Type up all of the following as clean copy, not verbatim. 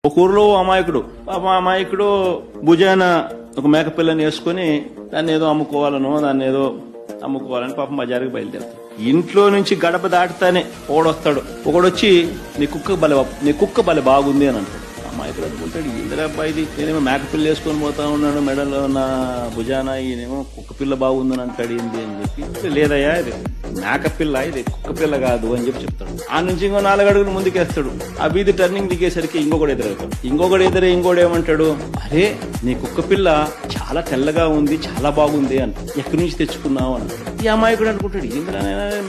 ఒక ఊర్లో అమాయకుడు అమాయకుడు భుజాన ఒక మేకపిల్లని వేసుకుని దాన్ని ఏదో అమ్ముకోవాలని పాపం బజారుకి బయలుదేరుతాడు. ఇంట్లో నుంచి గడప దాటుతానే ఒకడొస్తాడు. ఒకడొచ్చి నీ కుక్క బలే బాగుంది అని అంటాడు. అమాయకుడు అనుకుంటాడు, ఇందిరా అబ్బాయిది, నేనేమో మేకపిల్ల వేసుకొని పోతా ఉన్నాడు, మెడలో నా భుజాన, ఈయనేమో కుక్క పిల్ల బాగుందని అంటాడు. ఏంది అని చెప్పి, లేదయ్యా ఇది మేకపిల్ల, ఇది కుక్క పిల్ల కాదు అని చెప్పి చెప్తాడు. ఆ నుంచి ఇంకో 4 అడుగులు ముందుకేస్తాడు. ఆ వీధి టర్నింగ్ దిగేసరికి ఇంకొకటి ఎదురవుతాడు. ఇంకోటి ఏమంటాడు, అరే నీ కుక్క పిల్ల చాలా తెల్లగా ఉంది, చాలా బాగుంది అంట, ఎక్కడి నుంచి తెచ్చుకున్నావు అని. ఈ అమాయకుడు అనుకుంటాడు, ఇంద్రా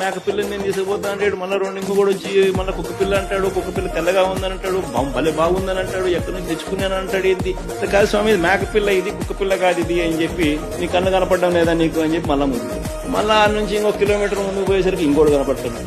మేకపిల్లని నేను తీసుకుపోతా అంటాడు. మళ్ళీ ఇంకొకటి వచ్చి మళ్ళీ కుక్క పిల్ల అంటాడు, కుక్క పిల్ల తెల్లగా ఉందని అంటాడు, భలే బాగుందని అంటాడు, ఎక్కడి నుంచి తెచ్చుకున్నాను అంటాడు. ఏంటి కాదు స్వామి, మేకపిల్ల ఇది, కుక్క పిల్ల కాదు ఇది అని చెప్పి, నీ కన్ను కనపడడం లేదా నీకు అని చెప్పి మళ్ళా ఆ నుంచి ఇంకో కిలోమీటర్ ముందుకు పోయేసరికి ఇంకోటి కనపడతాడు.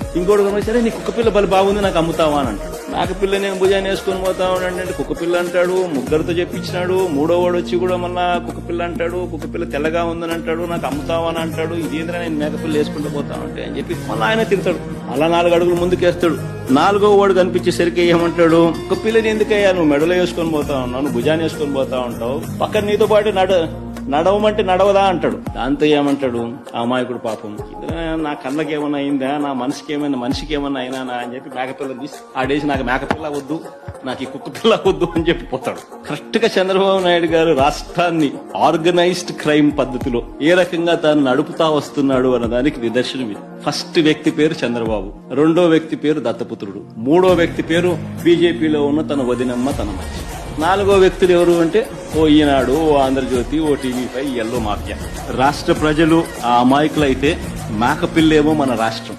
నీ కుక్క పిల్ల బలి బాగుంది, నాకు అమ్ముతావా అని అంటాడు. మేకపిల్ల నేను భుజాన్ని వేసుకొని పోతా ఉన్నాడు, కుక్క పిల్ల అంటాడు. ముగ్గురితో చెప్పించినాడు. 3వ వాడు వచ్చి కూడా మళ్ళా కుక్క పిల్ల అంటాడు, కుక్క పిల్ల తెల్లగా ఉందని అంటాడు, నాకు అమ్ముతావా అని అంటాడు. ఇదేంద్రా నేను మేకపిల్ల వేసుకుంటూ పోతా ఉంటే అని చెప్పి మళ్ళీ ఆయన తిడతాడు. మళ్ళా 4 అడుగులు ముందుకేస్తాడు. 4వ వాడు కనిపించేసరికి ఏమంటాడు, కుక్క పిల్లని ఎందుకయ్యా నువ్వు మెడలో వేసుకొని పోతా ఉన్నావు, నువ్వు భుజాన్ని వేసుకొని పోతా ఉంటావు, పక్కన నీతో పాటు నడవమంటే నడవదా అంటాడు. దాంతో ఏమంటాడు ఆ అమాయకుడు, పాపం నా కళ్ళకి ఏమన్నా అయిందా, నా మనిషికి ఏమన్నా అయినా అని చెప్పి మేకపిల్లని తీసి ఆడేసి, నాకు మేకపిల్ల వద్దు, నాకు ఈ కుక్క పిల్ల వద్దు అని చెప్పి పోతాడు. కరెక్ట్ గా చంద్రబాబు నాయుడు గారు రాష్ట్రాన్ని ఆర్గనైజ్డ్ క్రైమ్ పద్ధతిలో ఏ రకంగా తాను నడుపుతా వస్తున్నాడు అన్నదానికి నిదర్శనం ఇది. ఫస్ట్ వ్యక్తి పేరు చంద్రబాబు, 2వ వ్యక్తి పేరు దత్తపుత్రుడు, 3వ వ్యక్తి పేరు బీజేపీలో ఉన్న తన వదినమ్మ, తన మనిషి. 4వ వ్యక్తులు ఎవరు అంటే ఓ ఈనాడు, ఓ ఆంధ్రజ్యోతి, ఓ టీవీ5, ఎల్లో మాఫియా. రాష్ట్ర ప్రజలు ఆ అమాయకులైతే మేకపిల్లేమో మన రాష్ట్రం.